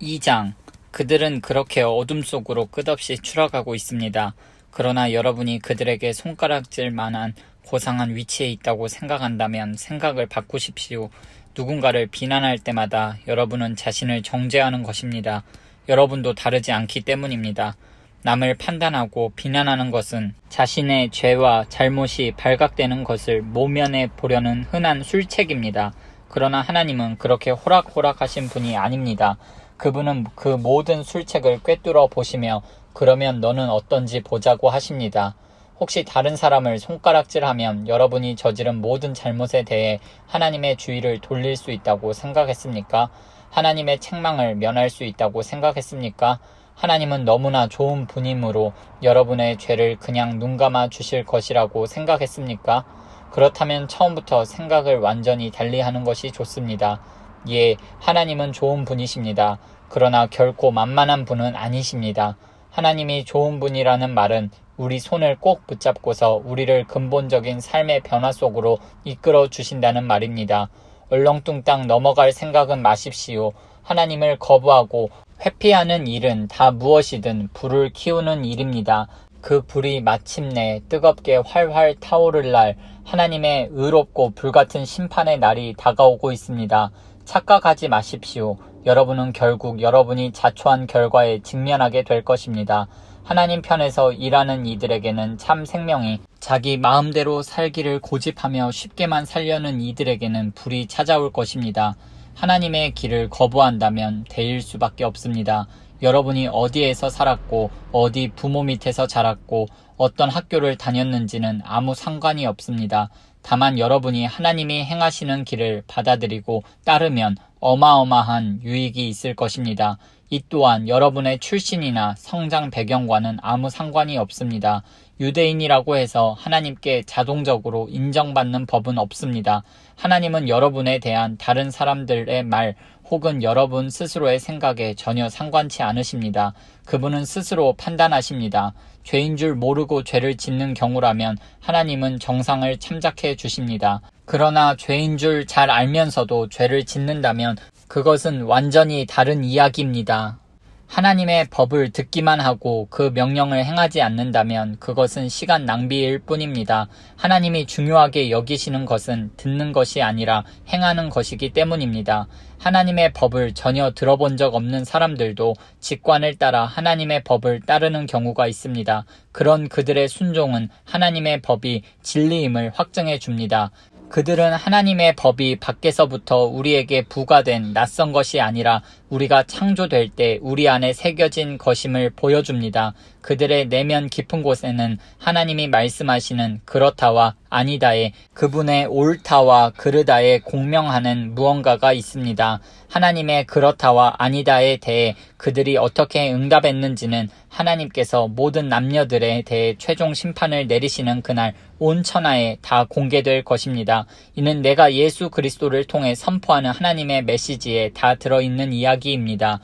2장. 그들은 그렇게 어둠 속으로 끝없이 추락하고 있습니다. 그러나 여러분이 그들에게 손가락질 만한 고상한 위치에 있다고 생각한다면 생각을 바꾸십시오. 누군가를 비난할 때마다 여러분은 자신을 정죄하는 것입니다. 여러분도 다르지 않기 때문입니다. 남을 판단하고 비난하는 것은 자신의 죄와 잘못이 발각되는 것을 모면해 보려는 흔한 술책입니다. 그러나 하나님은 그렇게 호락호락하신 분이 아닙니다. 그분은 그 모든 술책을 꿰뚫어 보시며 그러면 너는 어떤지 보자고 하십니다. 혹시 다른 사람을 손가락질하면 여러분이 저지른 모든 잘못에 대해 하나님의 주의를 돌릴 수 있다고 생각했습니까? 하나님의 책망을 면할 수 있다고 생각했습니까? 하나님은 너무나 좋은 분이므로 여러분의 죄를 그냥 눈감아 주실 것이라고 생각했습니까? 그렇다면 처음부터 생각을 완전히 달리하는 것이 좋습니다. 예, 하나님은 좋은 분이십니다. 그러나 결코 만만한 분은 아니십니다. 하나님이 좋은 분이라는 말은 우리 손을 꼭 붙잡고서 우리를 근본적인 삶의 변화 속으로 이끌어 주신다는 말입니다. 얼렁뚱땅 넘어갈 생각은 마십시오. 하나님을 거부하고 회피하는 일은 다 무엇이든 불을 키우는 일입니다. 그 불이 마침내 뜨겁게 활활 타오를 날 하나님의 의롭고 불같은 심판의 날이 다가오고 있습니다. 착각하지 마십시오. 여러분은 결국 여러분이 자초한 결과에 직면하게 될 것입니다. 하나님 편에서 일하는 이들에게는 참 생명이, 자기 마음대로 살기를 고집하며 쉽게만 살려는 이들에게는 불이 찾아올 것입니다. 하나님의 길을 거부한다면 대일 수밖에 없습니다. 여러분이 어디에서 살았고 어디 부모 밑에서 자랐고 어떤 학교를 다녔는지는 아무 상관이 없습니다. 다만 여러분이 하나님이 행하시는 길을 받아들이고 따르면 어마어마한 유익이 있을 것입니다. 이 또한 여러분의 출신이나 성장 배경과는 아무 상관이 없습니다. 유대인이라고 해서 하나님께 자동적으로 인정받는 법은 없습니다. 하나님은 여러분에 대한 다른 사람들의 말 혹은 여러분 스스로의 생각에 전혀 상관치 않으십니다. 그분은 스스로 판단하십니다. 죄인 줄 모르고 죄를 짓는 경우라면 하나님은 정상을 참작해 주십니다. 그러나 죄인 줄 잘 알면서도 죄를 짓는다면 그것은 완전히 다른 이야기입니다. 하나님의 법을 듣기만 하고 그 명령을 행하지 않는다면 그것은 시간 낭비일 뿐입니다. 하나님이 중요하게 여기시는 것은 듣는 것이 아니라 행하는 것이기 때문입니다. 하나님의 법을 전혀 들어본 적 없는 사람들도 직관을 따라 하나님의 법을 따르는 경우가 있습니다. 그런 그들의 순종은 하나님의 법이 진리임을 확증해 줍니다. 그들은 하나님의 법이 밖에서부터 우리에게 부과된 낯선 것이 아니라 우리가 창조될 때 우리 안에 새겨진 것임을 보여줍니다. 그들의 내면 깊은 곳에는 하나님이 말씀하시는 그렇다와 아니다의, 그분의 옳다와 그르다에 공명하는 무언가가 있습니다. 하나님의 그렇다와 아니다에 대해 그들이 어떻게 응답했는지는 하나님께서 모든 남녀들에 대해 최종 심판을 내리시는 그날 온 천하에 다 공개될 것입니다. 이는 내가 예수 그리스도를 통해 선포하는 하나님의 메시지에 다 들어있는 이야기입니다.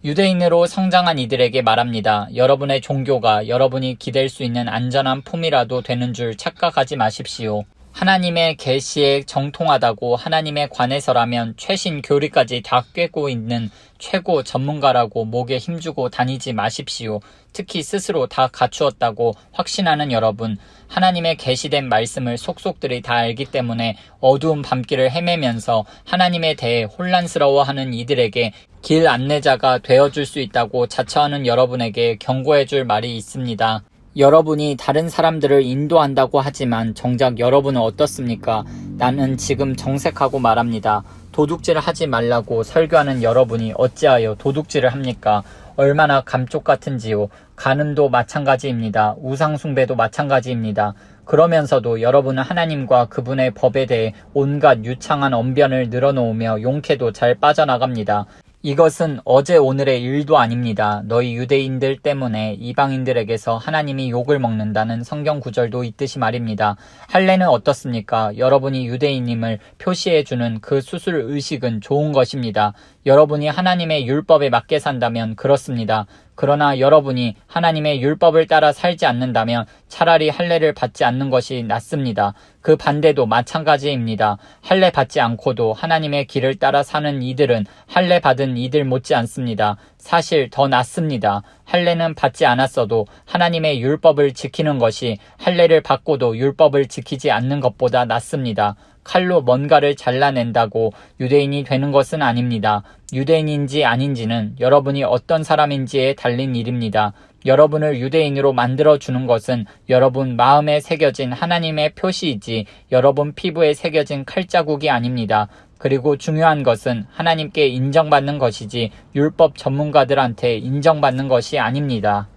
유대인으로 성장한 이들에게 말합니다. 여러분의 종교가 여러분이 기댈 수 있는 안전한 품이라도 되는 줄 착각하지 마십시오. 하나님의 계시에 정통하다고 하나님에 관해서라면 최신 교리까지 다 꿰고 있는 최고 전문가라고 목에 힘주고 다니지 마십시오. 특히 스스로 다 갖추었다고 확신하는 여러분, 하나님의 계시된 말씀을 속속들이 다 알기 때문에 어두운 밤길을 헤매면서 하나님에 대해 혼란스러워하는 이들에게 길 안내자가 되어줄 수 있다고 자처하는 여러분에게 경고해줄 말이 있습니다. 여러분이 다른 사람들을 인도한다고 하지만 정작 여러분은 어떻습니까? 나는 지금 정색하고 말합니다. 도둑질을 하지 말라고 설교하는 여러분이 어찌하여 도둑질을 합니까? 얼마나 감쪽 같은지요. 간음도 마찬가지입니다. 우상숭배도 마찬가지입니다. 그러면서도 여러분은 하나님과 그분의 법에 대해 온갖 유창한 언변을 늘어놓으며 용케도 잘 빠져나갑니다. 이것은 어제 오늘의 일도 아닙니다. 너희 유대인들 때문에 이방인들에게서 하나님이 욕을 먹는다는 성경 구절도 있듯이 말입니다. 할례는 어떻습니까? 여러분이 유대인임을 표시해주는 그 수술 의식은 좋은 것입니다. 여러분이 하나님의 율법에 맞게 산다면 그렇습니다. 그러나 여러분이 하나님의 율법을 따라 살지 않는다면 차라리 할례를 받지 않는 것이 낫습니다. 그 반대도 마찬가지입니다. 할례 받지 않고도 하나님의 길을 따라 사는 이들은 할례 받은 이들 못지 않습니다. 사실 더 낫습니다. 할례는 받지 않았어도 하나님의 율법을 지키는 것이 할례를 받고도 율법을 지키지 않는 것보다 낫습니다. 칼로 뭔가를 잘라낸다고 유대인이 되는 것은 아닙니다. 유대인인지 아닌지는 여러분이 어떤 사람인지에 달린 일입니다. 여러분을 유대인으로 만들어주는 것은 여러분 마음에 새겨진 하나님의 표시이지 여러분 피부에 새겨진 칼자국이 아닙니다. 그리고 중요한 것은 하나님께 인정받는 것이지 율법 전문가들한테 인정받는 것이 아닙니다.